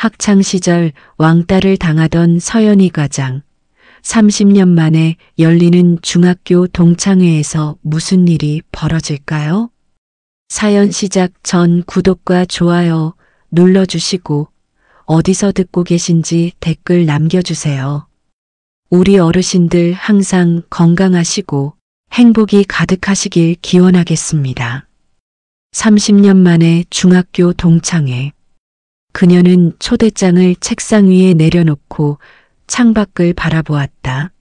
학창시절 왕따를 당하던 서연이 과장. 30년 만에 열리는 중학교 동창회에서 무슨 일이 벌어질까요? 사연 시작 전 구독과 좋아요 눌러주시고 어디서 듣고 계신지 댓글 남겨주세요. 우리 어르신들 항상 건강하시고 행복이 가득하시길 기원하겠습니다. 30년 만에 중학교 동창회. 그녀는 초대장을 책상 위에 내려놓고 창밖을 바라보았다.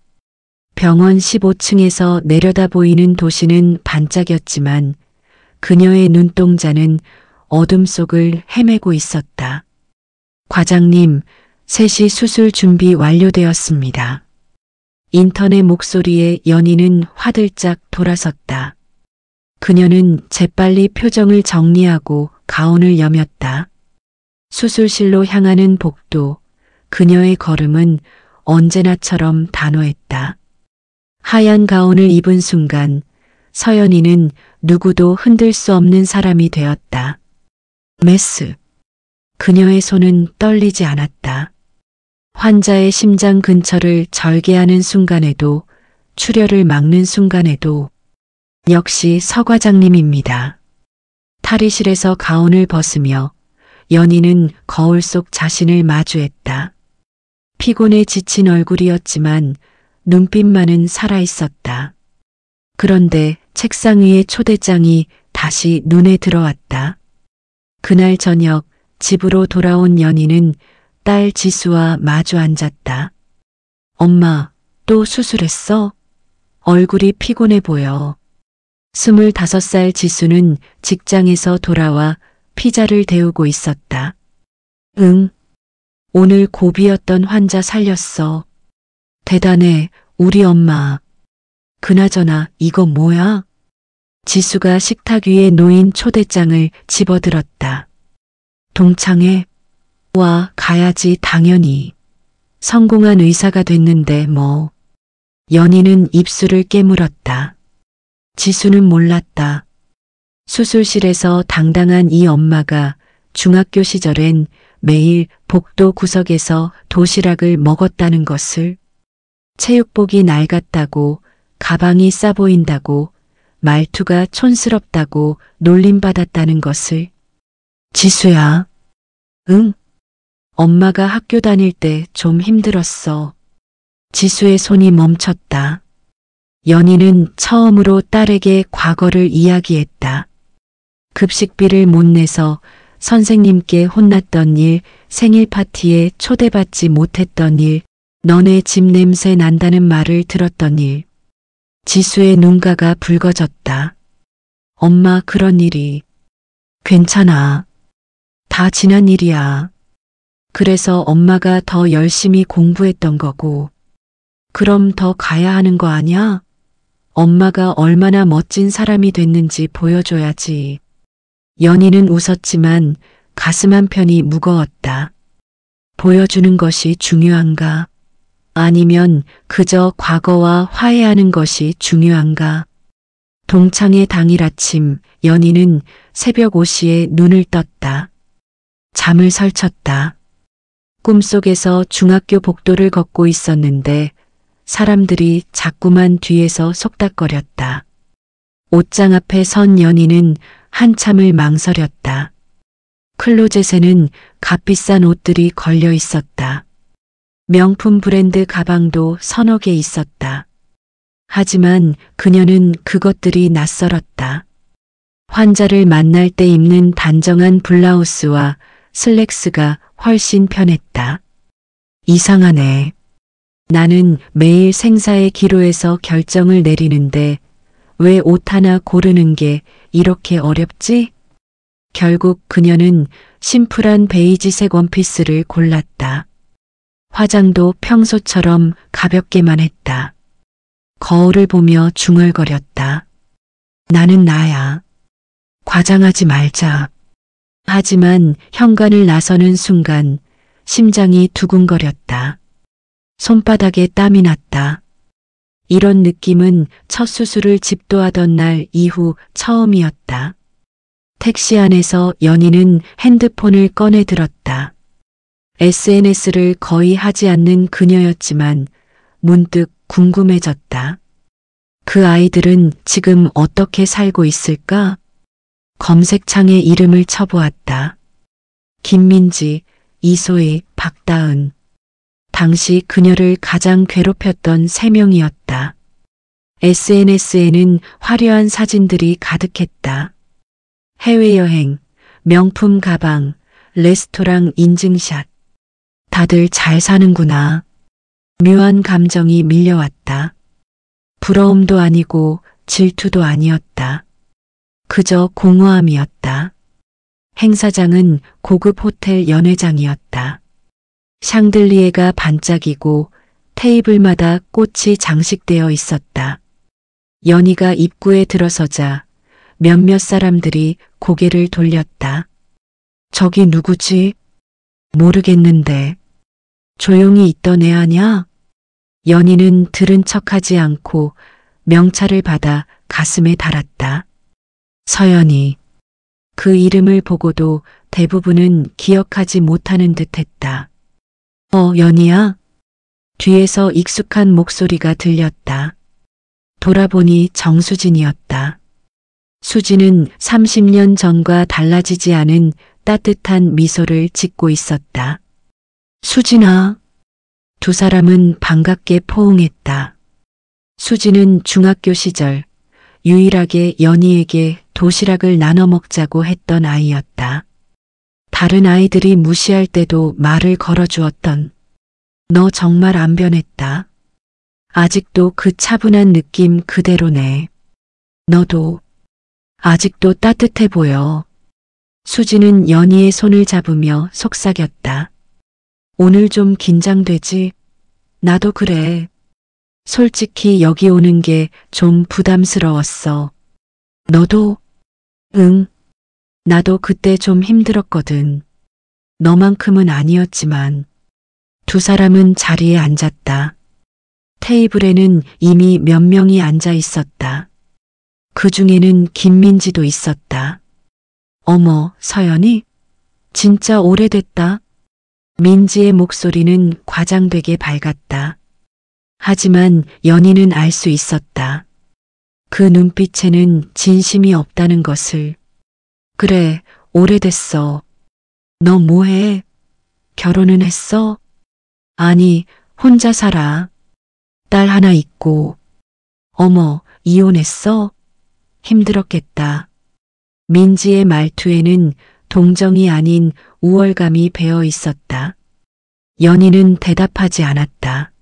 병원 15층에서 내려다 보이는 도시는 반짝였지만 그녀의 눈동자는 어둠 속을 헤매고 있었다. 과장님, 3시 수술 준비 완료되었습니다. 인터넷 목소리에 연희는 화들짝 돌아섰다. 그녀는 재빨리 표정을 정리하고 가운을 여몄다. 수술실로 향하는 복도, 그녀의 걸음은 언제나처럼 단호했다. 하얀 가운을 입은 순간 서연이는 누구도 흔들 수 없는 사람이 되었다. 메스. 그녀의 손은 떨리지 않았다. 환자의 심장 근처를 절개하는 순간에도, 출혈을 막는 순간에도 역시 서 과장님입니다. 탈의실에서 가운을 벗으며 연희는 거울 속 자신을 마주했다. 피곤에 지친 얼굴이었지만 눈빛만은 살아있었다. 그런데 책상 위의 초대장이 다시 눈에 들어왔다. 그날 저녁 집으로 돌아온 연희는 딸 지수와 마주 앉았다. 엄마, 또 수술했어? 얼굴이 피곤해 보여. 25살 지수는 직장에서 돌아와 피자를 데우고 있었다. 응. 오늘 고비였던 환자 살렸어. 대단해, 우리 엄마. 그나저나 이거 뭐야? 지수가 식탁 위에 놓인 초대장을 집어들었다. 동창회? 와, 가야지 당연히. 성공한 의사가 됐는데 뭐. 연희는 입술을 깨물었다. 지수는 몰랐다. 수술실에서 당당한 이 엄마가 중학교 시절엔 매일 복도 구석에서 도시락을 먹었다는 것을, 체육복이 낡았다고, 가방이 싸 보인다고, 말투가 촌스럽다고 놀림받았다는 것을. 지수야. 응? 엄마가 학교 다닐 때 좀 힘들었어. 지수의 손이 멈췄다. 연희는 처음으로 딸에게 과거를 이야기했다. 급식비를 못 내서 선생님께 혼났던 일, 생일 파티에 초대받지 못했던 일, 너네 집 냄새 난다는 말을 들었던 일. 지수의 눈가가 붉어졌다. 엄마, 그런 일이. 괜찮아. 다 지난 일이야. 그래서 엄마가 더 열심히 공부했던 거고. 그럼 더 가야 하는 거 아니야? 엄마가 얼마나 멋진 사람이 됐는지 보여줘야지. 연희는 웃었지만 가슴 한편이 무거웠다. 보여주는 것이 중요한가? 아니면 그저 과거와 화해하는 것이 중요한가? 동창회 당일 아침 연희는 새벽 5시에 눈을 떴다. 잠을 설쳤다. 꿈속에서 중학교 복도를 걷고 있었는데 사람들이 자꾸만 뒤에서 속닥거렸다. 옷장 앞에 선 연희는 한참을 망설였다. 클로젯에는 값비싼 옷들이 걸려 있었다. 명품 브랜드 가방도 서너 개 있었다. 하지만 그녀는 그것들이 낯설었다. 환자를 만날 때 입는 단정한 블라우스와 슬랙스가 훨씬 편했다. 이상하네. 나는 매일 생사의 기로에서 결정을 내리는데 왜 옷 하나 고르는 게 이렇게 어렵지? 결국 그녀는 심플한 베이지색 원피스를 골랐다. 화장도 평소처럼 가볍게만 했다. 거울을 보며 중얼거렸다. 나는 나야. 과장하지 말자. 하지만 현관을 나서는 순간 심장이 두근거렸다. 손바닥에 땀이 났다. 이런 느낌은 첫 수술을 집도하던 날 이후 처음이었다. 택시 안에서 연희는 핸드폰을 꺼내 들었다. SNS를 거의 하지 않는 그녀였지만 문득 궁금해졌다. 그 아이들은 지금 어떻게 살고 있을까? 검색창에 이름을 쳐보았다. 김민지, 이소희, 박다은. 당시 그녀를 가장 괴롭혔던 3명이었다. SNS에는 화려한 사진들이 가득했다. 해외여행, 명품 가방, 레스토랑 인증샷. 다들 잘 사는구나. 묘한 감정이 밀려왔다. 부러움도 아니고 질투도 아니었다. 그저 공허함이었다. 행사장은 고급 호텔 연회장이었다. 샹들리에가 반짝이고 테이블마다 꽃이 장식되어 있었다. 연희가 입구에 들어서자 몇몇 사람들이 고개를 돌렸다. 저기 누구지? 모르겠는데. 조용히 있던 애 아냐? 연희는 들은 척하지 않고 명찰을 받아 가슴에 달았다. 서연이. 그 이름을 보고도 대부분은 기억하지 못하는 듯했다. 연희야? 뒤에서 익숙한 목소리가 들렸다. 돌아보니 정수진이었다. 수진은 30년 전과 달라지지 않은 따뜻한 미소를 짓고 있었다. 수진아. 두 사람은 반갑게 포옹했다. 수진은 중학교 시절 유일하게 연희에게 도시락을 나눠 먹자고 했던 아이였다. 다른 아이들이 무시할 때도 말을 걸어주었던. 너 정말 안 변했다. 아직도 그 차분한 느낌 그대로네. 너도 아직도 따뜻해 보여. 수지는 연희의 손을 잡으며 속삭였다. 오늘 좀 긴장되지? 나도 그래. 솔직히 여기 오는 게 좀 부담스러웠어. 너도? 응. 나도 그때 좀 힘들었거든. 너만큼은 아니었지만. 두 사람은 자리에 앉았다. 테이블에는 이미 몇 명이 앉아 있었다. 그 중에는 김민지도 있었다. 어머, 서연이? 진짜 오래됐다. 민지의 목소리는 과장되게 밝았다. 하지만 연희는 알 수 있었다. 그 눈빛에는 진심이 없다는 것을. 그래, 오래됐어. 너 뭐해? 결혼은 했어? 아니, 혼자 살아. 딸 하나 있고. 어머, 이혼했어? 힘들었겠다. 민지의 말투에는 동정이 아닌 우월감이 배어 있었다. 연희는 대답하지 않았다.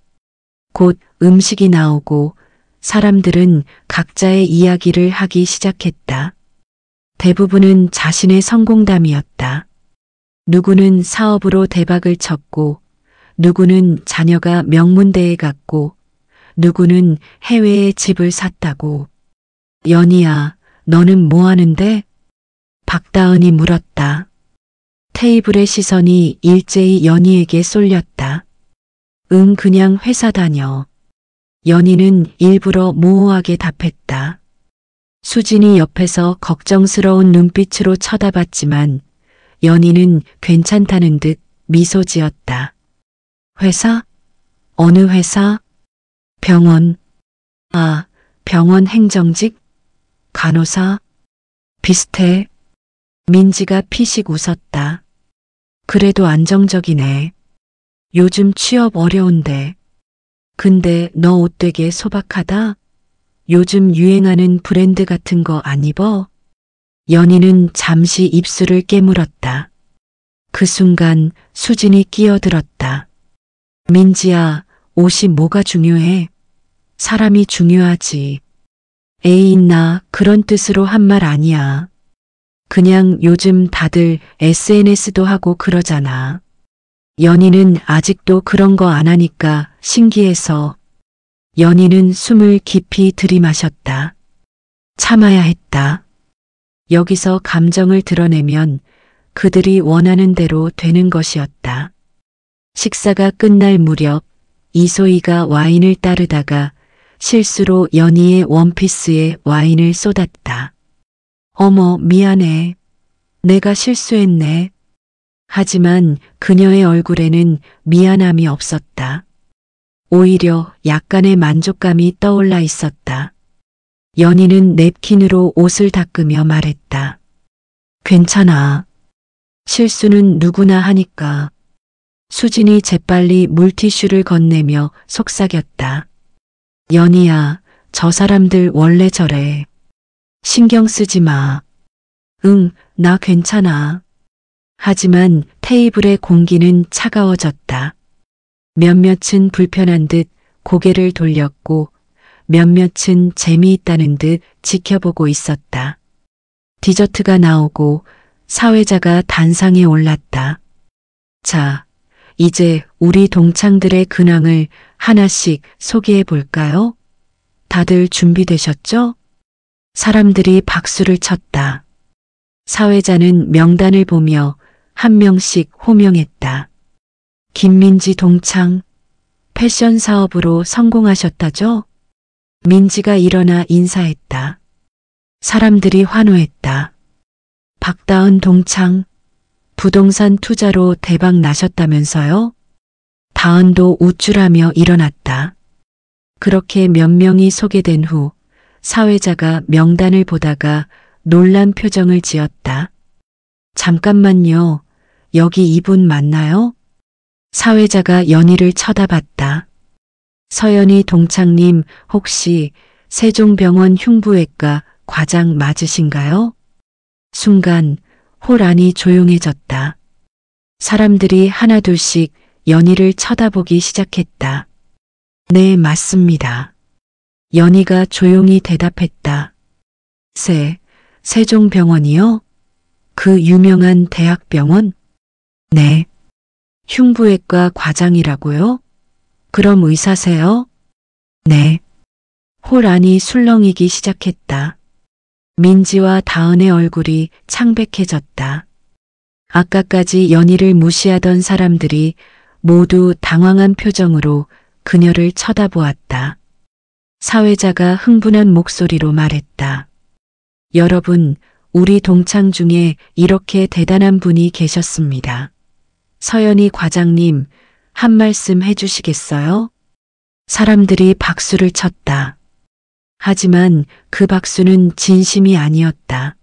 곧 음식이 나오고 사람들은 각자의 이야기를 하기 시작했다. 대부분은 자신의 성공담이었다. 누구는 사업으로 대박을 쳤고, 누구는 자녀가 명문대에 갔고, 누구는 해외에 집을 샀다고. 연희야, 너는 뭐 하는데? 박다은이 물었다. 테이블의 시선이 일제히 연희에게 쏠렸다. 그냥 회사 다녀. 연희는 일부러 모호하게 답했다. 수진이 옆에서 걱정스러운 눈빛으로 쳐다봤지만 연희는 괜찮다는 듯 미소 지었다. 회사? 어느 회사? 병원. 아, 병원 행정직? 간호사? 비슷해. 민지가 피식 웃었다. 그래도 안정적이네. 요즘 취업 어려운데. 근데 너 옷 되게 소박하다. 요즘 유행하는 브랜드 같은 거 안 입어? 연희는 잠시 입술을 깨물었다. 그 순간 수진이 끼어들었다. 민지야, 옷이 뭐가 중요해? 사람이 중요하지. 에이, 나 그런 뜻으로 한 말 아니야. 그냥 요즘 다들 SNS도 하고 그러잖아. 연희는 아직도 그런 거 안 하니까 신기해서. 연희는 숨을 깊이 들이마셨다. 참아야 했다. 여기서 감정을 드러내면 그들이 원하는 대로 되는 것이었다. 식사가 끝날 무렵 이소희가 와인을 따르다가 실수로 연희의 원피스에 와인을 쏟았다. 어머, 미안해. 내가 실수했네. 하지만 그녀의 얼굴에는 미안함이 없었다. 오히려 약간의 만족감이 떠올라 있었다. 연희는 냅킨으로 옷을 닦으며 말했다. 괜찮아. 실수는 누구나 하니까. 수진이 재빨리 물티슈를 건네며 속삭였다. 연희야, 저 사람들 원래 저래. 신경 쓰지 마. 응, 나 괜찮아. 하지만 테이블의 공기는 차가워졌다. 몇몇은 불편한 듯 고개를 돌렸고 몇몇은 재미있다는 듯 지켜보고 있었다. 디저트가 나오고 사회자가 단상에 올랐다. 자, 이제 우리 동창들의 근황을 하나씩 소개해 볼까요? 다들 준비되셨죠? 사람들이 박수를 쳤다. 사회자는 명단을 보며 한 명씩 호명했다. 김민지 동창, 패션 사업으로 성공하셨다죠? 민지가 일어나 인사했다. 사람들이 환호했다. 박다은 동창, 부동산 투자로 대박 나셨다면서요? 다은도 우쭐하며 일어났다. 그렇게 몇 명이 소개된 후 사회자가 명단을 보다가 놀란 표정을 지었다. 잠깐만요. 여기 이분 맞나요? 사회자가 연희를 쳐다봤다. 서연희 동창님 혹시 세종병원 흉부외과 과장 맞으신가요? 순간 홀 안이 조용해졌다. 사람들이 하나둘씩 연희를 쳐다보기 시작했다. 네, 맞습니다. 연희가 조용히 대답했다. 세종병원이요? 그 유명한 대학병원? 네. 흉부외과 과장이라고요? 그럼 의사세요? 네. 홀 안이 술렁이기 시작했다. 민지와 다은의 얼굴이 창백해졌다. 아까까지 연희를 무시하던 사람들이 모두 당황한 표정으로 그녀를 쳐다보았다. 사회자가 흥분한 목소리로 말했다. 여러분, 우리 동창 중에 이렇게 대단한 분이 계셨습니다. 서연희 과장님, 한 말씀 해주시겠어요? 사람들이 박수를 쳤다. 하지만 그 박수는 진심이 아니었다.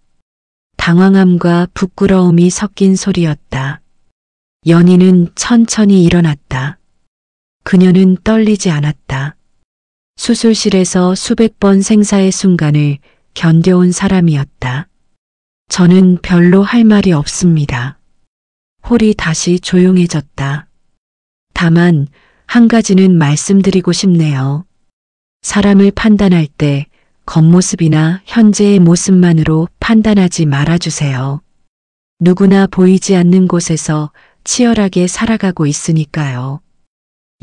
당황함과 부끄러움이 섞인 소리였다. 연희는 천천히 일어났다. 그녀는 떨리지 않았다. 수술실에서 수백 번 생사의 순간을 견뎌온 사람이었다. 저는 별로 할 말이 없습니다. 홀이 다시 조용해졌다. 다만 한 가지는 말씀드리고 싶네요. 사람을 판단할 때 겉모습이나 현재의 모습만으로 판단하지 말아주세요. 누구나 보이지 않는 곳에서 치열하게 살아가고 있으니까요.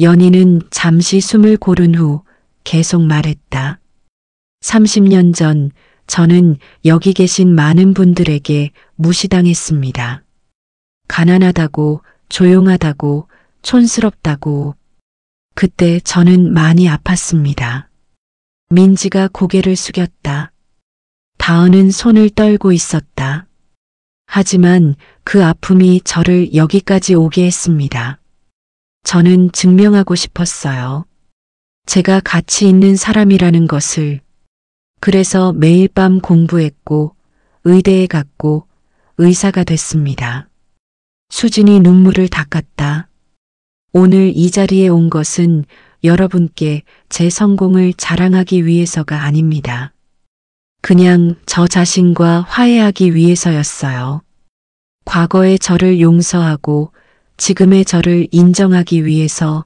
연희는 잠시 숨을 고른 후 계속 말했다. 30년 전 저는 여기 계신 많은 분들에게 무시당했습니다. 가난하다고, 조용하다고, 촌스럽다고. 그때 저는 많이 아팠습니다. 민지가 고개를 숙였다. 다은은 손을 떨고 있었다. 하지만 그 아픔이 저를 여기까지 오게 했습니다. 저는 증명하고 싶었어요. 제가 가치 있는 사람이라는 것을. 그래서 매일 밤 공부했고 의대에 갔고 의사가 됐습니다. 수진이 눈물을 닦았다. 오늘 이 자리에 온 것은 여러분께 제 성공을 자랑하기 위해서가 아닙니다. 그냥 저 자신과 화해하기 위해서였어요. 과거의 저를 용서하고 지금의 저를 인정하기 위해서.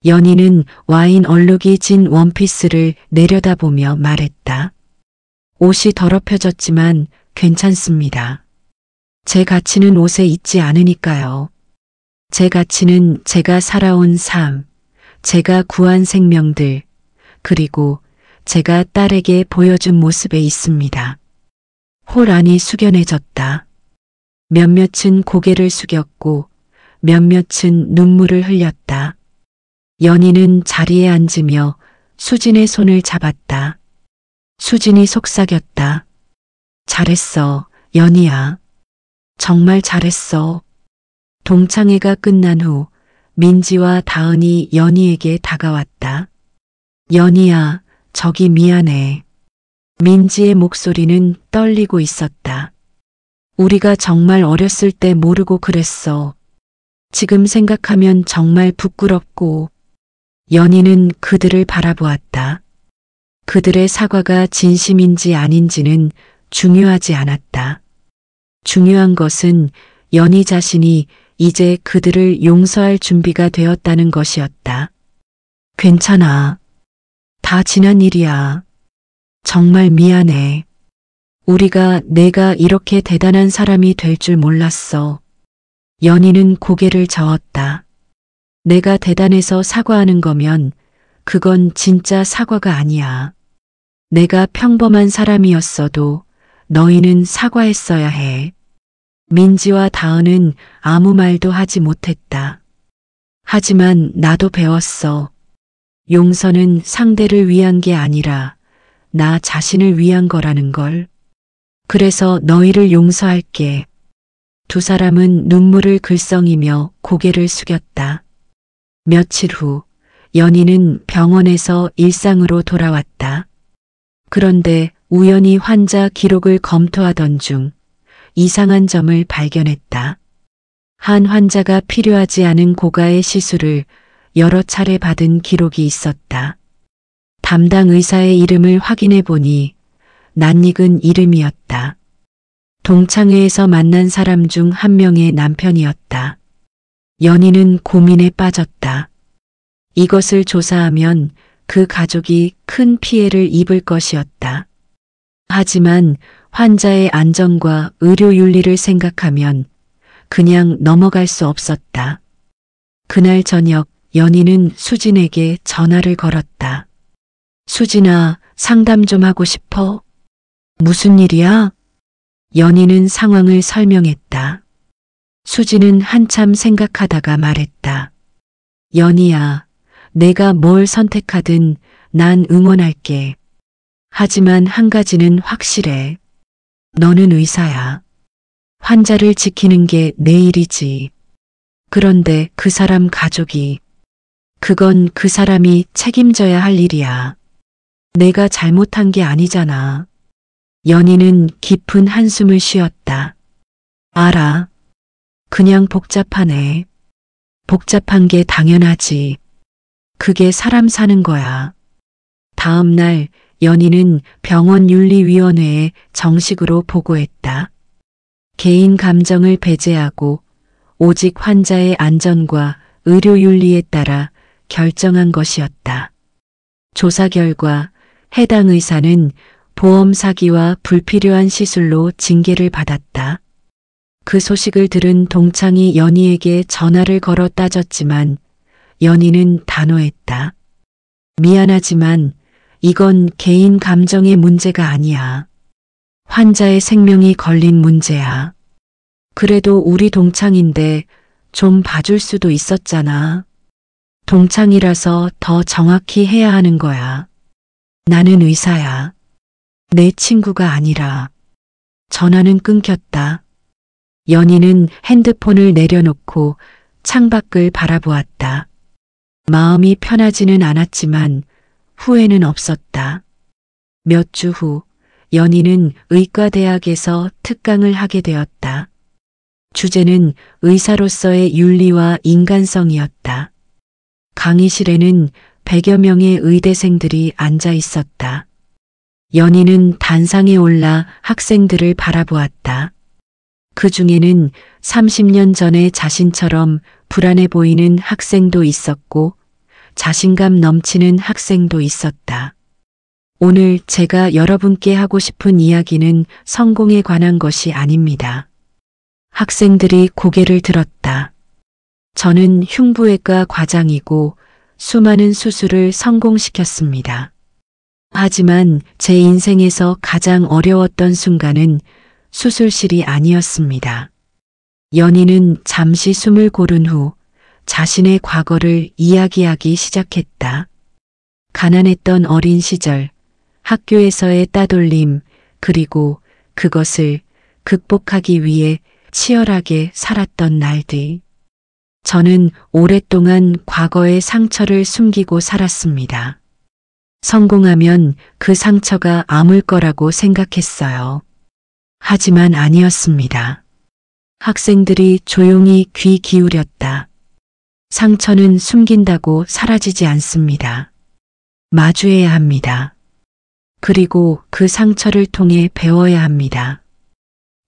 연희는 와인 얼룩이 진 원피스를 내려다보며 말했다. 옷이 더럽혀졌지만 괜찮습니다. 제 가치는 옷에 있지 않으니까요. 제 가치는 제가 살아온 삶, 제가 구한 생명들, 그리고 제가 딸에게 보여준 모습에 있습니다. 홀 안이 숙연해졌다. 몇몇은 고개를 숙였고 몇몇은 눈물을 흘렸다. 연희는 자리에 앉으며 수진의 손을 잡았다. 수진이 속삭였다. 잘했어, 연희야. 정말 잘했어. 동창회가 끝난 후 민지와 다은이 연희에게 다가왔다. 연희야, 저기 미안해. 민지의 목소리는 떨리고 있었다. 우리가 정말 어렸을 때 모르고 그랬어. 지금 생각하면 정말 부끄럽고. 연희는 그들을 바라보았다. 그들의 사과가 진심인지 아닌지는 중요하지 않았다. 중요한 것은 연희 자신이 이제 그들을 용서할 준비가 되었다는 것이었다. 괜찮아. 다 지난 일이야. 정말 미안해. 내가 이렇게 대단한 사람이 될 줄 몰랐어. 연희는 고개를 저었다. 내가 대단해서 사과하는 거면 그건 진짜 사과가 아니야. 내가 평범한 사람이었어도 너희는 사과했어야 해. 민지와 다은은 아무 말도 하지 못했다. 하지만 나도 배웠어. 용서는 상대를 위한 게 아니라 나 자신을 위한 거라는 걸. 그래서 너희를 용서할게. 두 사람은 눈물을 글썽이며 고개를 숙였다. 며칠 후 연희는 병원에서 일상으로 돌아왔다. 그런데 우연히 환자 기록을 검토하던 중 이상한 점을 발견했다. 한 환자가 필요하지 않은 고가의 시술을 여러 차례 받은 기록이 있었다. 담당 의사의 이름을 확인해 보니 낯익은 이름이었다. 동창회에서 만난 사람 중 한 명의 남편이었다. 연희는 고민에 빠졌다. 이것을 조사하면 그 가족이 큰 피해를 입을 것이었다. 하지만 환자의 안전과 의료 윤리를 생각하면 그냥 넘어갈 수 없었다. 그날 저녁 연희는 수진에게 전화를 걸었다. 수진아, 상담 좀 하고 싶어? 무슨 일이야? 연희는 상황을 설명했다. 수진은 한참 생각하다가 말했다. 연희야, 내가 뭘 선택하든 난 응원할게. 하지만 한 가지는 확실해. 너는 의사야. 환자를 지키는 게 내 일이지. 그런데 그 사람 가족이, 그건 그 사람이 책임져야 할 일이야. 내가 잘못한 게 아니잖아. 연희는 깊은 한숨을 쉬었다. 알아. 그냥 복잡하네. 복잡한 게 당연하지. 그게 사람 사는 거야. 다음 날 연희는 병원윤리위원회에 정식으로 보고했다. 개인 감정을 배제하고 오직 환자의 안전과 의료윤리에 따라 결정한 것이었다. 조사 결과 해당 의사는 보험 사기와 불필요한 시술로 징계를 받았다. 그 소식을 들은 동창이 연희에게 전화를 걸어 따졌지만 연희는 단호했다. 미안하지만 이건 개인 감정의 문제가 아니야. 환자의 생명이 걸린 문제야. 그래도 우리 동창인데 좀 봐줄 수도 있었잖아. 동창이라서 더 정확히 해야 하는 거야. 나는 의사야. 내 친구가 아니라. 전화는 끊겼다. 연희는 핸드폰을 내려놓고 창밖을 바라보았다. 마음이 편하지는 않았지만 후회는 없었다. 몇 주 후 연희는 의과대학에서 특강을 하게 되었다. 주제는 의사로서의 윤리와 인간성이었다. 강의실에는 100여 명의 의대생들이 앉아 있었다. 연희는 단상에 올라 학생들을 바라보았다. 그 중에는 30년 전의 자신처럼 불안해 보이는 학생도 있었고 자신감 넘치는 학생도 있었다. 오늘 제가 여러분께 하고 싶은 이야기는 성공에 관한 것이 아닙니다. 학생들이 고개를 들었다. 저는 흉부외과 과장이고 수많은 수술을 성공시켰습니다. 하지만 제 인생에서 가장 어려웠던 순간은 수술실이 아니었습니다. 연희는 잠시 숨을 고른 후 자신의 과거를 이야기하기 시작했다. 가난했던 어린 시절, 학교에서의 따돌림, 그리고 그것을 극복하기 위해 치열하게 살았던 날들. 저는 오랫동안 과거의 상처를 숨기고 살았습니다. 성공하면 그 상처가 아물 거라고 생각했어요. 하지만 아니었습니다. 학생들이 조용히 귀 기울였다. 상처는 숨긴다고 사라지지 않습니다. 마주해야 합니다. 그리고 그 상처를 통해 배워야 합니다.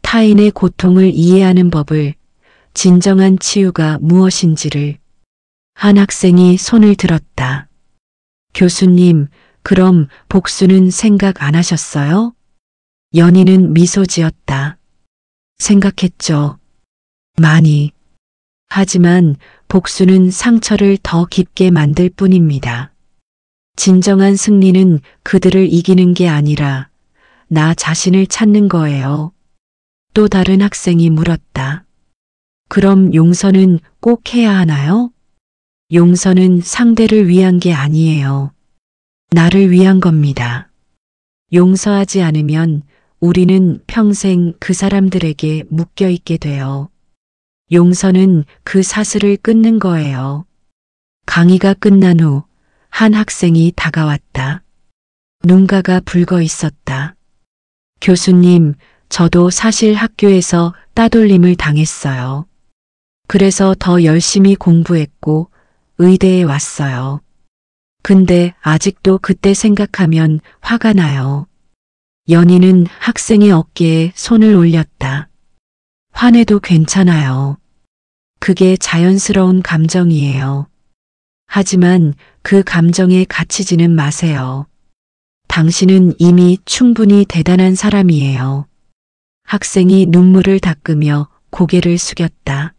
타인의 고통을 이해하는 법을, 진정한 치유가 무엇인지를. 한 학생이 손을 들었다. 교수님, 그럼 복수는 생각 안 하셨어요? 연희는 미소 지었다. 생각했죠. 많이. 하지만 복수는 상처를 더 깊게 만들 뿐입니다. 진정한 승리는 그들을 이기는 게 아니라 나 자신을 찾는 거예요. 또 다른 학생이 물었다. 그럼 용서는 꼭 해야 하나요? 용서는 상대를 위한 게 아니에요. 나를 위한 겁니다. 용서하지 않으면 우리는 평생 그 사람들에게 묶여 있게 돼요. 용서는 그 사슬을 끊는 거예요. 강의가 끝난 후 한 학생이 다가왔다. 눈가가 붉어 있었다. 교수님, 저도 사실 학교에서 따돌림을 당했어요. 그래서 더 열심히 공부했고 의대에 왔어요. 근데 아직도 그때 생각하면 화가 나요. 연희는 학생의 어깨에 손을 올렸다. 화내도 괜찮아요. 그게 자연스러운 감정이에요. 하지만 그 감정에 갇히지는 마세요. 당신은 이미 충분히 대단한 사람이에요. 학생이 눈물을 닦으며 고개를 숙였다.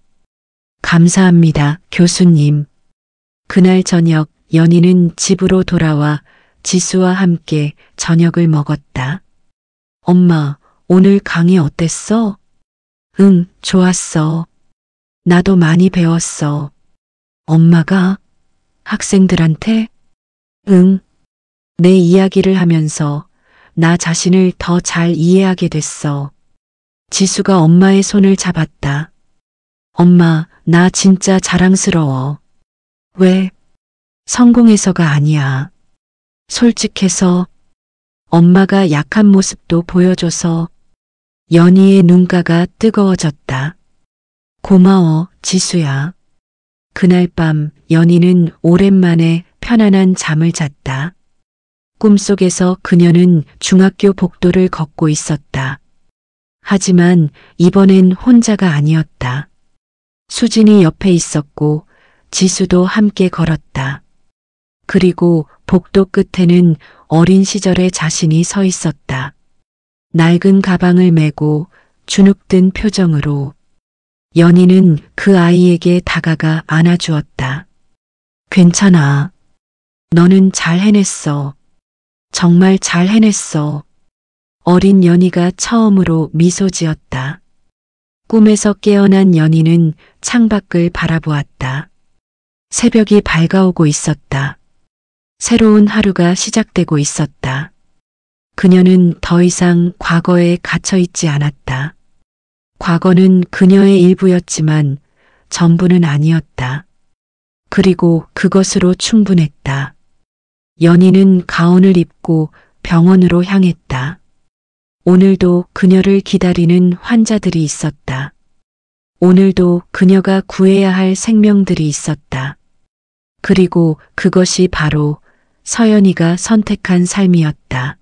감사합니다, 교수님. 그날 저녁 연희는 집으로 돌아와 지수와 함께 저녁을 먹었다. 엄마, 오늘 강의 어땠어? 응, 좋았어. 나도 많이 배웠어. 엄마가? 학생들한테? 응. 내 이야기를 하면서 나 자신을 더 잘 이해하게 됐어. 지수가 엄마의 손을 잡았다. 엄마, 나 진짜 자랑스러워. 왜? 성공해서가 아니야. 솔직해서. 엄마가 약한 모습도 보여줘서. 연희의 눈가가 뜨거워졌다. 고마워, 지수야. 그날 밤 연희는 오랜만에 편안한 잠을 잤다. 꿈속에서 그녀는 중학교 복도를 걷고 있었다. 하지만 이번엔 혼자가 아니었다. 수진이 옆에 있었고 지수도 함께 걸었다. 그리고 복도 끝에는 어린 시절의 자신이 서 있었다. 낡은 가방을 메고 주눅든 표정으로. 연희는 그 아이에게 다가가 안아주었다. 괜찮아. 너는 잘 해냈어. 정말 잘 해냈어. 어린 연희가 처음으로 미소 지었다. 꿈에서 깨어난 연희는 창밖을 바라보았다. 새벽이 밝아오고 있었다. 새로운 하루가 시작되고 있었다. 그녀는 더 이상 과거에 갇혀있지 않았다. 과거는 그녀의 일부였지만 전부는 아니었다. 그리고 그것으로 충분했다. 연희는 가운을 입고 병원으로 향했다. 오늘도 그녀를 기다리는 환자들이 있었다. 오늘도 그녀가 구해야 할 생명들이 있었다. 그리고 그것이 바로 서연이가 선택한 삶이었다.